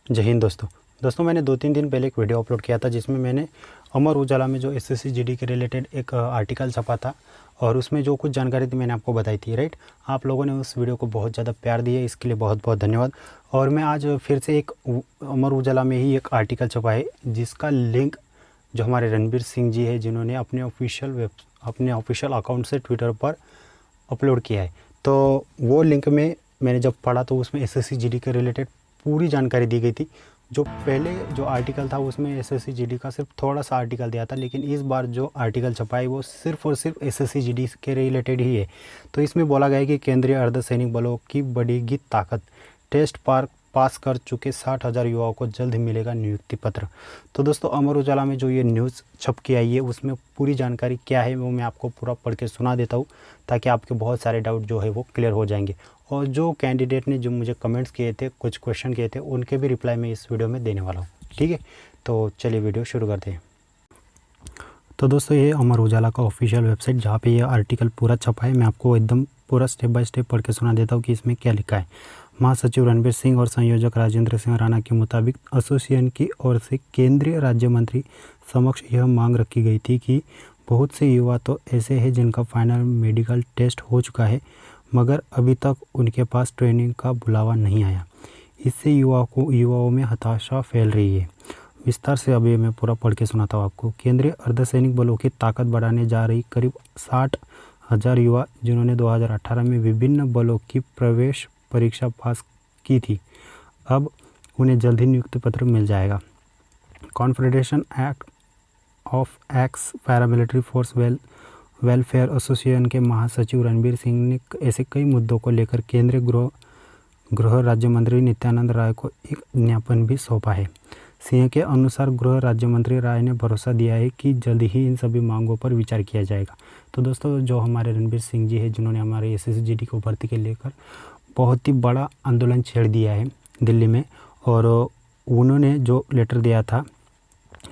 जय हिंद दोस्तों मैंने 2-3 दिन पहले एक वीडियो अपलोड किया था जिसमें मैंने अमर उजाला में जो एसएससी जीडी के रिलेटेड एक आर्टिकल छपा था और उसमें जो कुछ जानकारी थी मैंने आपको बताई थी। राइट, आप लोगों ने उस वीडियो को बहुत ज़्यादा प्यार दिया, इसके लिए बहुत बहुत धन्यवाद। और मैं आज फिर से एक अमर उजाला में ही एक आर्टिकल छपा है जिसका लिंक जो हमारे रणबीर सिंह जी है जिन्होंने अपने ऑफिशियल अकाउंट से ट्विटर पर अपलोड किया है। तो वो लिंक में मैंने जब पढ़ा तो उसमें एसएससी जीडी के रिलेटेड पूरी जानकारी दी गई थी। जो पहले जो आर्टिकल था उसमें एसएससी जीडी का सिर्फ थोड़ा सा आर्टिकल दिया था, लेकिन इस बार जो आर्टिकल छपा है वो सिर्फ और सिर्फ एसएससी जीडी के रिलेटेड ही है। तो इसमें बोला गया है कि केंद्रीय अर्धसैनिक बलों की बढ़ेगी ताकत, टेस्ट पास कर चुके 60,000 युवाओं को जल्द मिलेगा नियुक्ति पत्र। तो दोस्तों अमर उजाला में जो ये न्यूज़ छप के आई है उसमें पूरी जानकारी क्या है वो मैं आपको पूरा पढ़ के सुना देता हूँ ताकि आपके बहुत सारे डाउट जो है वो क्लियर हो जाएंगे। और जो कैंडिडेट ने जो मुझे कमेंट्स किए थे, कुछ क्वेश्चन किए थे, उनके भी रिप्लाई मैं इस वीडियो में देने वाला हूँ। ठीक है, तो चलिए वीडियो शुरू करते हैं। तो दोस्तों ये अमर उजाला का ऑफिशियल वेबसाइट जहाँ पे ये आर्टिकल पूरा छपा है, मैं आपको एकदम पूरा स्टेप बाय स्टेप पढ़ के सुना देता हूँ कि इसमें क्या लिखा है। महासचिव रणबीर सिंह और संयोजक राजेंद्र सिंह राणा के मुताबिक एसोसिएशन की ओर से केंद्रीय राज्य मंत्री समक्ष यह मांग रखी गई थी कि बहुत से युवा तो ऐसे हैं जिनका फाइनल मेडिकल टेस्ट हो चुका है मगर अभी तक उनके पास ट्रेनिंग का बुलावा नहीं आया। इससे युवाओं में हताशा फैल रही है। विस्तार से अभी मैं पूरा पढ़ के सुनाता हूँ आपको। केंद्रीय अर्धसैनिक बलों की ताकत बढ़ाने जा रही करीब 60,000 युवा जिन्होंने 2018 में विभिन्न बलों की प्रवेश परीक्षा पास की थी, अब उन्हें जल्द ही नियुक्ति पत्र मिल जाएगा। Confederation act of x paramilitary force welfare association के महासचिव रणबीर सिंह ने ऐसे कई मुद्दों को लेकर केंद्रीय गृह राज्य मंत्री नित्यानंद राय को एक ज्ञापन भी सौंपा है। सिंह के अनुसार गृह राज्य मंत्री राय ने भरोसा दिया है कि जल्द ही इन सभी मांगों पर विचार किया जाएगा। तो दोस्तों जो हमारे रणबीर सिंह जी है जिन्होंने हमारे एसएससी जीडी को भर्ती के लेकर बहुत ही बड़ा आंदोलन छेड़ दिया है दिल्ली में, और उन्होंने जो लेटर दिया था,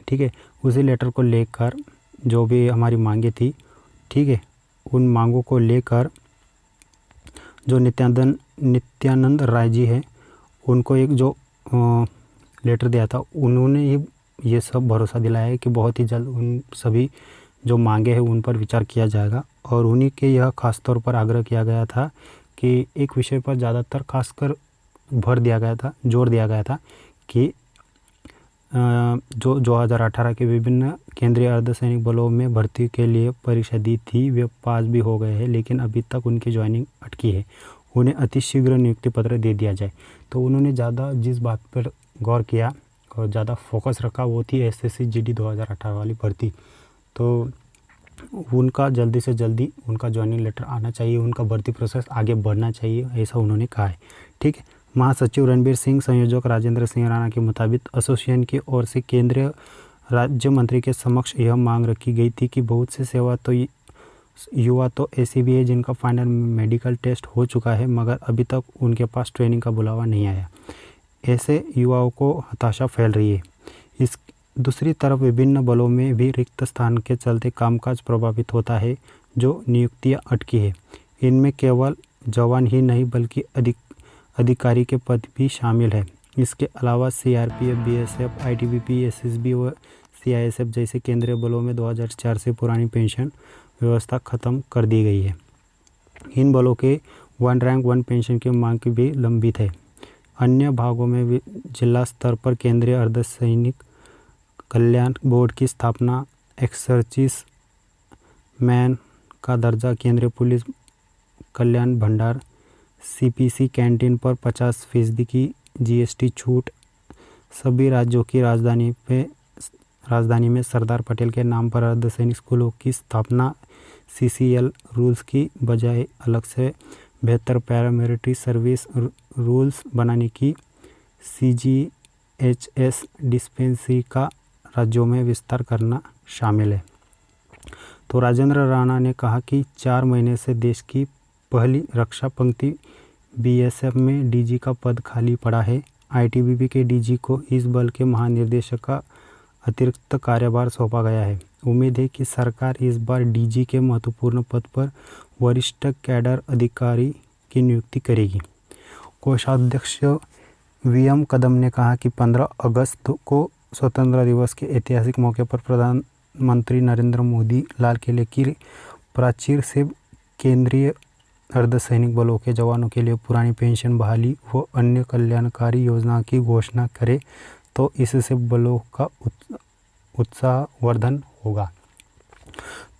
ठीक है, उसी लेटर को लेकर जो भी हमारी मांगे थी, ठीक है, उन मांगों को लेकर जो नित्यानंद राय जी है उनको एक जो लेटर दिया था, उन्होंने ही ये सब भरोसा दिलाया है कि बहुत ही जल्द उन सभी जो मांगे हैं उन पर विचार किया जाएगा। और उन्हीं के यह खास तौर पर आग्रह किया गया था कि एक विषय पर ज़्यादातर खासकर जोर दिया गया था कि जो 2018 के विभिन्न केंद्रीय अर्धसैनिक बलों में भर्ती के लिए परीक्षा दी थी वे पास भी हो गए हैं, लेकिन अभी तक उनकी ज्वाइनिंग अटकी है, उन्हें अतिशीघ्र नियुक्ति पत्र दे दिया जाए। तो उन्होंने ज़्यादा जिस बात पर गौर किया और ज़्यादा फोकस रखा वो थी एसएससी जीडी 2018 वाली भर्ती। तो उनका जल्दी से जल्दी उनका ज्वाइनिंग लेटर आना चाहिए, उनका भर्ती प्रोसेस आगे बढ़ना चाहिए, ऐसा उन्होंने कहा है। ठीक है, महासचिव रणबीर सिंह संयोजक राजेंद्र सिंह राणा के मुताबिक एसोसिएशन की ओर से केंद्रीय राज्य मंत्री के समक्ष यह मांग रखी गई थी कि बहुत से युवा तो ऐसे भी है जिनका फाइनल मेडिकल टेस्ट हो चुका है मगर अभी तक उनके पास ट्रेनिंग का बुलावा नहीं आया। ऐसे युवाओं को हताशा फैल रही है। इस दूसरी तरफ विभिन्न बलों में भी रिक्त स्थान के चलते कामकाज प्रभावित होता है, जो नियुक्तियां अटकी है। इनमें केवल जवान ही नहीं बल्कि अधिकारी के पद भी शामिल है। इसके अलावा सीआरपीएफ, बीएसएफ, आईटीबीपी, एसएसबी व सीआईएसएफ जैसे केंद्रीय बलों में 2004 से पुरानी पेंशन व्यवस्था खत्म कर दी गई है। इन बलों के 1 रैंक 1 पेंशन की मांग भी लंबित है। अन्य भागों में जिला स्तर पर केंद्रीय अर्धसैनिक कल्याण बोर्ड की स्थापना, एक्सर्चिस मैन का दर्जा, केंद्रीय पुलिस कल्याण भंडार, सीपीसी कैंटीन पर 50% की जीएसटी छूट, सभी राज्यों की राजधानी में सरदार पटेल के नाम पर अर्धसैनिक स्कूलों की स्थापना, सीसीएल रूल्स की बजाय अलग से बेहतर पैरामिलिट्री सर्विस रूल्स बनाने की, सीजीएचएस डिस्पेंसरी का राज्यों में विस्तार करना शामिल है। तो राजेंद्र राणा ने कहा कि 4 महीने से देश की पहली रक्षा पंक्ति बीएसएफ में डीजी का पद खाली पड़ा है। आईटीबीपी के डीजी को इस बल के महानिर्देशक का अतिरिक्त कार्यभार सौंपा गया है। उम्मीद है कि सरकार इस बार डीजी के महत्वपूर्ण पद पर वरिष्ठ कैडर अधिकारी की नियुक्ति करेगी। कोषाध्यक्ष वीएम कदम ने कहा कि 15 अगस्त को स्वतंत्रता दिवस के ऐतिहासिक मौके पर प्रधानमंत्री नरेंद्र मोदी लाल किले की प्राचीर से केंद्रीय अर्धसैनिक बलों के जवानों के लिए पुरानी पेंशन बहाली व अन्य कल्याणकारी योजना की घोषणा करे तो इससे बलों का उत्साहवर्धन होगा।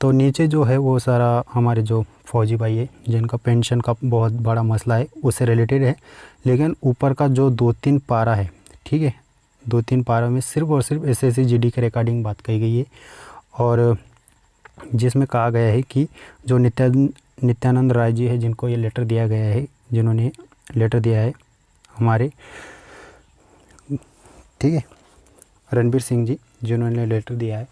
तो नीचे जो है वो सारा हमारे जो फौजी भाई है जिनका पेंशन का बहुत बड़ा मसला है उससे रिलेटेड है, लेकिन ऊपर का जो 2-3 पारा है, ठीक है, 2-3 पारा में सिर्फ और सिर्फ एसएससी जीडी के रिगार्डिंग बात कही गई है, और जिसमें कहा गया है कि जो नित्यानंद राय जी है जिनको ये लेटर दिया गया है, जिन्होंने लेटर दिया है हमारे, ठीक है, रणबीर सिंह जी जिन्होंने लेटर दिया है,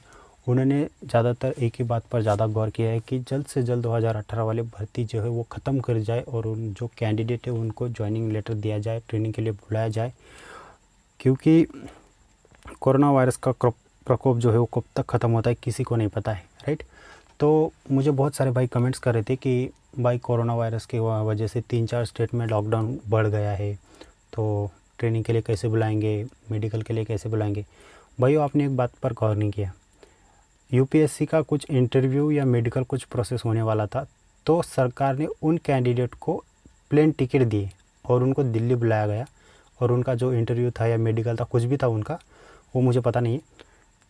उन्होंने ज़्यादातर एक ही बात पर ज़्यादा गौर किया है कि जल्द से जल्द 2018 वाले भर्ती जो है वो ख़त्म कर जाए और उन जो कैंडिडेट है उनको ज्वाइनिंग लेटर दिया जाए, ट्रेनिंग के लिए बुलाया जाए, क्योंकि कोरोना वायरस का प्रकोप जो है वो कब तक ख़त्म होता है किसी को नहीं पता है, राइट। तो मुझे बहुत सारे भाई कमेंट्स कर रहे थे कि भाई कोरोना वायरस की वजह से 3-4 स्टेट में लॉकडाउन बढ़ गया है, तो ट्रेनिंग के लिए कैसे बुलाएंगे, मेडिकल के लिए कैसे बुलाएंगे। भाइयों, आपने एक बात पर गौर नहीं किया, यूपीएससी का कुछ इंटरव्यू या मेडिकल कुछ प्रोसेस होने वाला था, तो सरकार ने उन कैंडिडेट को प्लेन टिकट दिए और उनको दिल्ली बुलाया गया, और उनका जो इंटरव्यू था या मेडिकल था कुछ भी था उनका, वो मुझे पता नहीं है,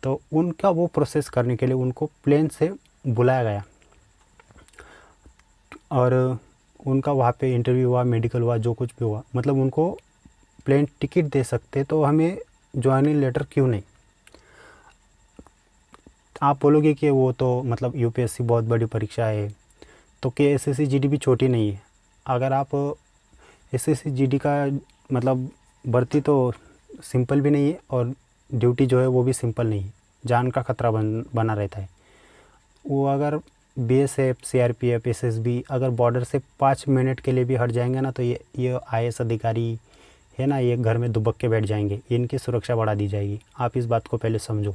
तो उनका वो प्रोसेस करने के लिए उनको प्लेन से बुलाया गया और उनका वहाँ पे इंटरव्यू हुआ, मेडिकल हुआ, जो कुछ भी हुआ, मतलब उनको प्लेन टिकट दे सकते, तो हमें ज्वाइनिंग लेटर क्यों नहीं। आप बोलोगे कि वो तो मतलब यूपीएससी बहुत बड़ी परीक्षा है, तो क्या एसएससी जीडी भी छोटी नहीं है। अगर आप एसएससी जीडी का मतलब भर्ती तो सिंपल भी नहीं है और ड्यूटी जो है वो भी सिंपल नहीं है, जान का खतरा बना रहता है। वो अगर बीएसएफ, सीआरपीएफ, एसएसबी अगर बॉर्डर से 5 मिनट के लिए भी हट जाएंगे ना, तो ये आईएएस अधिकारी है ना, ये घर में दुबक के बैठ जाएंगे, इनकी सुरक्षा बढ़ा दी जाएगी। आप इस बात को पहले समझो,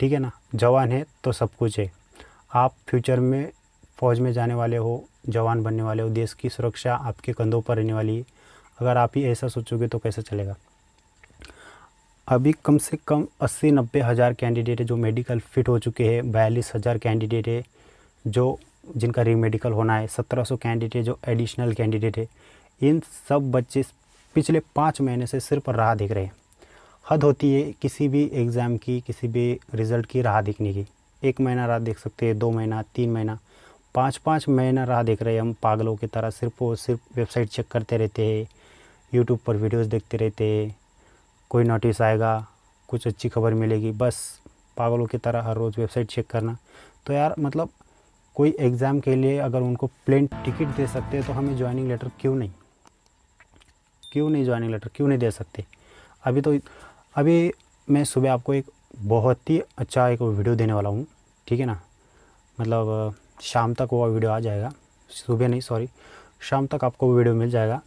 ठीक है ना। जवान है तो सब कुछ है। आप फ्यूचर में फ़ौज में जाने वाले हो, जवान बनने वाले हो, देश की सुरक्षा आपके कंधों पर रहने वाली है। अगर आप ही ऐसा सोचोगे तो कैसे चलेगा। अभी कम से कम 80-90 हज़ार कैंडिडेट है जो मेडिकल फिट हो चुके हैं, 42,000 कैंडिडेट है जो जिनका रीमेडिकल होना है, 1700 कैंडिडेट है जो एडिशनल कैंडिडेट है। इन सब बच्चे पिछले 5 महीने से सिर्फ राह देख रहे हैं। हद होती है किसी भी एग्ज़ाम की, किसी भी रिज़ल्ट की राह देखने की। 1 महीना राह देख सकते हैं, 2 महीना, 3 महीना, 5-5 महीना राह देख रहे हैं हम पागलों की तरह। सिर्फ और सिर्फ वेबसाइट चेक करते रहते हैं, यूट्यूब पर वीडियोस देखते रहते हैं, कोई नोटिस आएगा, कुछ अच्छी खबर मिलेगी, बस पागलों की तरह हर रोज़ वेबसाइट चेक करना। तो यार मतलब कोई एग्ज़ाम के लिए अगर उनको प्लेन टिकट दे सकते हैं तो हमें ज्वाइनिंग लेटर क्यों नहीं ज्वाइनिंग लेटर क्यों नहीं दे सकते। अभी मैं सुबह आपको एक बहुत ही अच्छा एक वीडियो देने वाला हूँ, ठीक है ना। मतलब शाम तक वो वीडियो आ जाएगा, सुबह नहीं सॉरी शाम तक आपको वो वीडियो मिल जाएगा,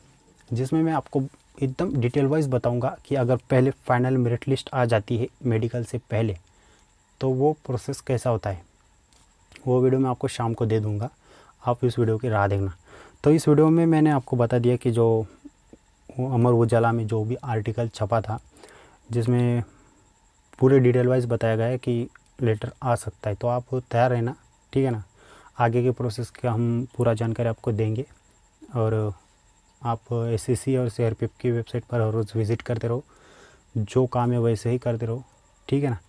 जिसमें मैं आपको एकदम डिटेल वाइज बताऊंगा कि अगर पहले फाइनल मेरिट लिस्ट आ जाती है मेडिकल से पहले तो वो प्रोसेस कैसा होता है। वो वीडियो मैं आपको शाम को दे दूँगा, आप इस वीडियो की राह देखना। तो इस वीडियो में मैंने आपको बता दिया कि जो अमर उजाला में जो भी आर्टिकल छपा था जिसमें पूरे डिटेल वाइज बताया गया है कि लेटर आ सकता है, तो आप तैयार रहना, ठीक है ना। आगे के प्रोसेस का हम पूरा जानकारी आपको देंगे और आप एसएससी और सीआरपीएफ की वेबसाइट पर हर रोज़ विज़िट करते रहो, जो काम है वैसे ही करते रहो, ठीक है ना।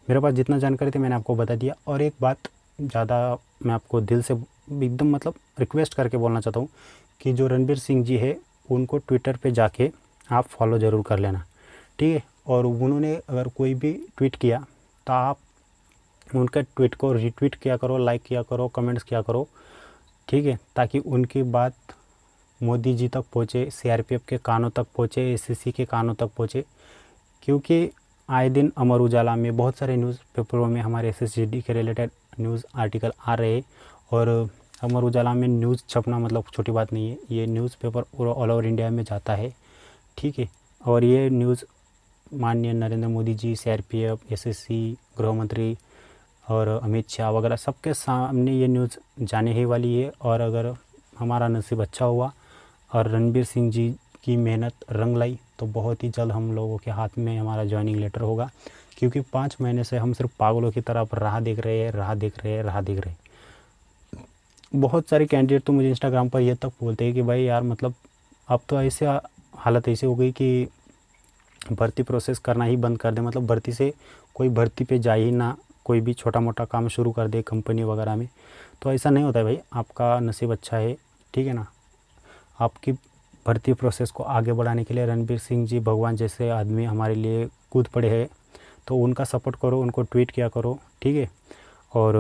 मेरे पास जितना जानकारी थी मैंने आपको बता दिया। और एक बात ज़्यादा मैं आपको दिल से एकदम मतलब रिक्वेस्ट करके बोलना चाहता हूँ कि जो रणबीर सिंह जी है उनको ट्विटर पे जाके आप फॉलो ज़रूर कर लेना, ठीक है। और उन्होंने अगर कोई भी ट्वीट किया तो आप उनके ट्वीट को रीट्वीट किया करो, लाइक किया करो, कमेंट्स किया करो, ठीक है, ताकि उनकी बात मोदी जी तक पहुँचे, सीआरपीएफ के कानों तक पहुँचे, एसएससी के कानों तक पहुँचे। क्योंकि आए दिन अमर उजाला में बहुत सारे न्यूज़पेपरों में हमारे एसएससी के रिलेटेड न्यूज़ आर्टिकल आ रहे हैं, और अमर उजाला में न्यूज़ छपना मतलब छोटी बात नहीं है। ये न्यूज़पेपर ऑल ओवर इंडिया में जाता है, ठीक है। और ये न्यूज़ माननीय नरेंद्र मोदी जी, सीआरपीएफ, एसएससी, गृह मंत्री और अमित शाह वगैरह सबके सामने ये न्यूज़ जाने ही वाली है। और अगर हमारा नसीब अच्छा हुआ और रणबीर सिंह जी की मेहनत रंग लाई तो बहुत ही जल्द हम लोगों के हाथ में हमारा ज्वाइनिंग लेटर होगा, क्योंकि 5 महीने से हम सिर्फ पागलों की तरह राह देख रहे हैं, राह देख रहे हैं, राह देख रहे हैं। बहुत सारे कैंडिडेट तो मुझे इंस्टाग्राम पर ये तक बोलते हैं कि भाई यार मतलब अब तो ऐसे हालत ऐसी हो गई कि भर्ती प्रोसेस करना ही बंद कर दे, मतलब भर्ती से कोई भर्ती पे जा ही ना, कोई भी छोटा मोटा काम शुरू कर दे कंपनी वगैरह में। तो ऐसा नहीं होता है भाई, आपका नसीब अच्छा है, ठीक है ना। आपकी भर्ती प्रोसेस को आगे बढ़ाने के लिए रणबीर सिंह जी भगवान जैसे आदमी हमारे लिए कूद पड़े हैं, तो उनका सपोर्ट करो, उनको ट्वीट किया करो, ठीक है। और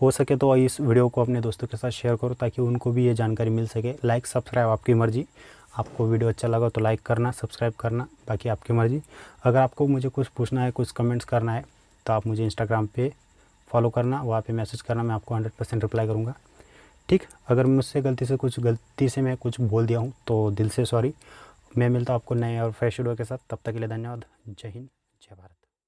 हो सके तो इस वीडियो को अपने दोस्तों के साथ शेयर करो ताकि उनको भी ये जानकारी मिल सके। लाइक सब्सक्राइब आपकी मर्ज़ी, आपको वीडियो अच्छा लगा तो लाइक करना, सब्सक्राइब करना, बाकी आपकी मर्ज़ी। अगर आपको मुझे कुछ पूछना है, कुछ कमेंट्स करना है, तो आप मुझे इंस्टाग्राम पे फॉलो करना, वहाँ पे मैसेज करना, मैं आपको 100% रिप्लाई करूँगा, ठीक। अगर मुझसे गलती से मैं कुछ बोल दिया हूँ तो दिल से सॉरी। मैं मिलता हूँ आपको नए और फ्रेश वीडियो के साथ, तब तक के लिए धन्यवाद। जय हिंद, जय भारत।